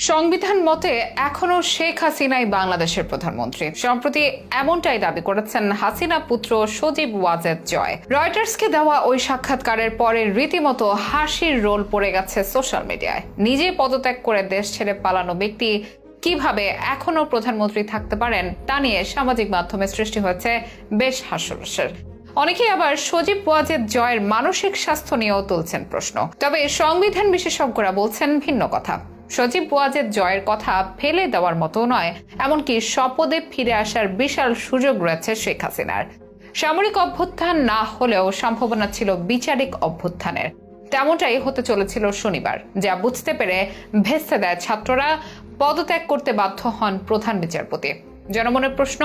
সংবিধান মতে এখনো শেখ হাসিনাই বাংলাদেশের প্রধানমন্ত্রী। সম্প্রতি এমনটাই দাবি করেছেন হাসিনা পুত্র সজীব ওয়াজেদ জয়। রয়টার্সকে দেওয়া ওই সাক্ষাৎকারের পরে রীতিমতো হাসির রোল পড়ে গেছে সোশ্যাল মিডিয়ায়। নিজে পদত্যাগ করে দেশ ছেড়ে পালানো ব্যক্তি কিভাবে এখনো প্রধানমন্ত্রী থাকতে পারেন তা নিয়ে সামাজিক মাধ্যমে সৃষ্টি হয়েছে বেশ হাস্যরসের। অনেকেই আবার সজীব ওয়াজেদ জয়ের মানসিক স্বাস্থ্য নিয়েও তুলছেন প্রশ্ন। তবে সংবিধান বিশেষজ্ঞরা বলছেন ভিন্ন কথা। সজীব ওয়াজেদ জয়ের কথা ফেলে দেওয়ার মতো নয়, এমনকি স্বপদে ফিরে আসার বিশাল সুযোগ রয়েছে শেখ হাসিনার। সামরিক অভ্যুত্থান না হলেও সম্ভাবনা ছিল বিচারিক অভ্যুত্থানের। তেমনটাই হতে চলেছিল শনিবার, যা বুঝতে পেরে ভেস্তে দেয় ছাত্ররা। পদত্যাগ করতে বাধ্য হন প্রধান বিচারপতি। জনমনের প্রশ্ন,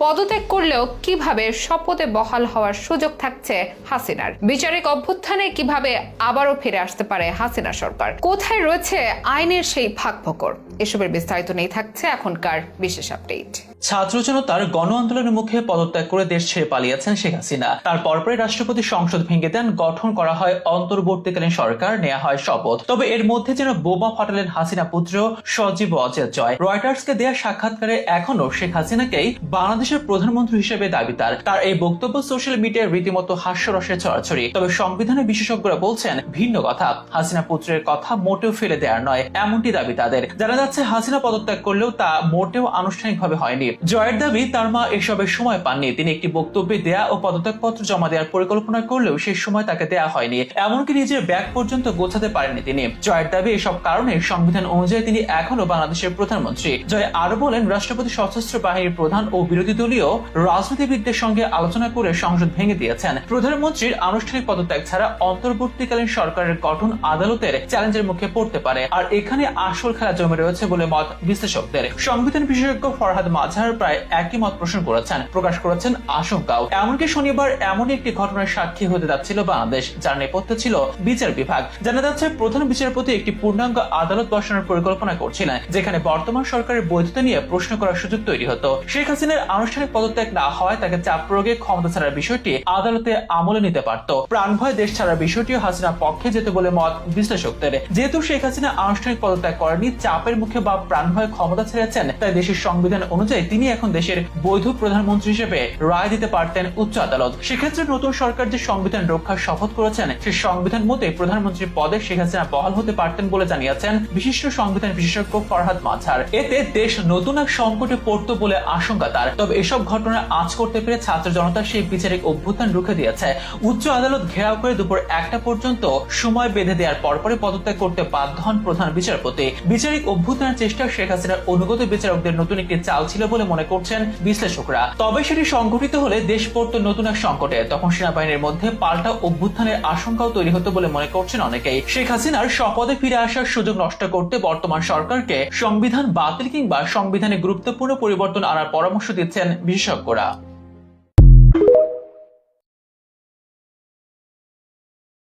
পদত্যাগ করলেও কিভাবে শপথে বহাল হওয়ার সুযোগ থাকছে হাসিনার? বিচারিক অভ্যুত্থানে কিভাবে আবারও ফিরে আসতে পারে হাসিনা সরকার? কোথায় রয়েছে আইনের সেই ফাঁকফোকর? এসবের বিস্তারিত নিয়ে থাকছে এখনকার বিশেষ আপডেট। ছাত্র জনতার গণ আন্দোলনের মুখে পদত্যাগ করে দেশ ছেড়ে পালিয়েছেন শেখ হাসিনা। তার পরপরই রাষ্ট্রপতি সংসদ ভেঙে দেন, গঠন করা হয় অন্তর্বর্তীকালীন সরকার, নেওয়া হয় শপথ। তবে এর মধ্যে যেন বোমা ফাটালেন হাসিনা পুত্র সজীব ওয়াজেদ জয়। রয়টার্সকে দেয়া সাক্ষাৎকারে এখনো শেখ হাসিনাকেই বাংলাদেশের প্রধানমন্ত্রী হিসেবে দাবি তার এই বক্তব্য সোশ্যাল মিডিয়ায় রীতিমতো হাস্যরসের ছড়াছড়ি। তবে সংবিধানের বিশেষজ্ঞরা বলছেন ভিন্ন কথা। হাসিনা পুত্রের কথা মোটেও ফেলে দেওয়ার নয়, এমনটি দাবি তাদের। জানা যাচ্ছে হাসিনা পদত্যাগ করলেও তা মোটেও আনুষ্ঠানিকভাবে হয়নি। জয়ের দাবি তার মা এসবের সময় পাননি। তিনি একটি বক্তব্যে দেয়া ও পদত্যাগপত্র জমা দেওয়ার পরিকল্পনা করলেও সেই সময় তাকে দেয়া হয়নি, এমনকি নিজের ব্যাগ পর্যন্ত গোছাতে পারেননি তিনি। জয়ের দাবি এসব কারণে সংবিধান অনুযায়ী তিনি এখনো বাংলাদেশের প্রধানমন্ত্রী। জয় আরো বলেন, রাষ্ট্রপতি সশস্ত্র বাহিনীর প্রধান ও বিরোধী দলীয় রাজনীতিবিদদের সঙ্গে আলোচনা করে সংসদ ভেঙে দিয়েছেন। প্রধানমন্ত্রীর আনুষ্ঠানিক পদত্যাগ ছাড়া অন্তর্বর্তীকালীন সরকারের গঠন আদালতের চ্যালেঞ্জের মুখে পড়তে পারে। আর এখানে আসল খেলা জমে রয়েছে বলে মত বিশ্লেষকদের। সংবিধান বিশেষজ্ঞ ফরহাদ মাঝহার প্রায় একই মত পোষণ করেছেন, প্রকাশ করেছেন আশঙ্কাও। এমনকি শনিবার এমনই একটি ঘটনার সাক্ষী হতে যাচ্ছিল বাংলাদেশ, যার নেপথ্যে ছিল বিচার বিভাগ। জানা যাচ্ছে প্রধান বিচারপতি একটি পূর্ণাঙ্গ আদালত বসানোর পরিকল্পনা করছিলেন, যেখানে বর্তমান সরকারের বৈধতা নিয়ে প্রশ্ন করার সুযোগ তৈরি হতো। শেখ হাসিনার আনুষ্ঠানিক পদত্যাগ না হওয়ায় তাকে চাপ প্রয়োগে ক্ষমতা ছাড়ার বিষয়টি আদালতে আমলে নিতে পারত। প্রাণভয় দেশ ছাড়ার বিষয়টিও হাসিনার পক্ষে যেত বলে মত বিশ্লেষকদের। যেহেতু শেখ হাসিনা আনুষ্ঠানিক পদত্যাগ করেনি, চাপের মুখে বা প্রাণভয় ক্ষমতা ছেড়েছেন, তাই দেশের সংবিধান অনুযায়ী তিনি এখন দেশের বৈধ প্রধানমন্ত্রী হিসেবে রায় দিতে পারতেন উচ্চ আদালত। সেক্ষেত্রে নতুন সরকার যে সংবিধান রক্ষার শপথ করেছেন, সেই সংবিধান মতে প্রধানমন্ত্রীর পদে শেখ হাসিনা বহাল হতে পারতেন বলে জানিয়েছেন বিশিষ্ট সংবিধান বিশেষজ্ঞ ফরহাদ মাঝহার। এতে দেশ নতুন এক সংকটে পড়তো বলে আশঙ্কা তার। তবে এসব ঘটনা আঁচ করতে পেরে ছাত্র জনতা সেই বিচারিক অভ্যুত্থান রুখে দিয়েছে। উচ্চ আদালত ঘেরাও করে দুপুর 1টা পর্যন্ত সময় বেঁধে দেওয়ার পরপরই পদত্যাগ করতে বাধ্য হন প্রধান বিচারপতি। বিচারিক অভ্যুত্থানের চেষ্টা শেখ হাসিনার অনুগত বিচারকদের নতুন একটি চাল ছিল বলে মনে করছেন বিশ্লেষকরা। তবে সেটি সংঘটিত হলে দেশ পড়তো নতুন এক সংকটে। তখন সেনাবাহিনীর মধ্যে পাল্টা অভ্যুত্থানের আশঙ্কাও তৈরি হতো বলে মনে করছেন অনেকেই। শেখ হাসিনার শপথে ফিরে আসার সুযোগ নষ্ট করতে বর্তমান সরকারকে সংবিধান বাতিল কিংবা সংবিধানে গুরুত্বপূর্ণ পরিবর্তন আনার পরামর্শ দিচ্ছেন বিশেষজ্ঞরা।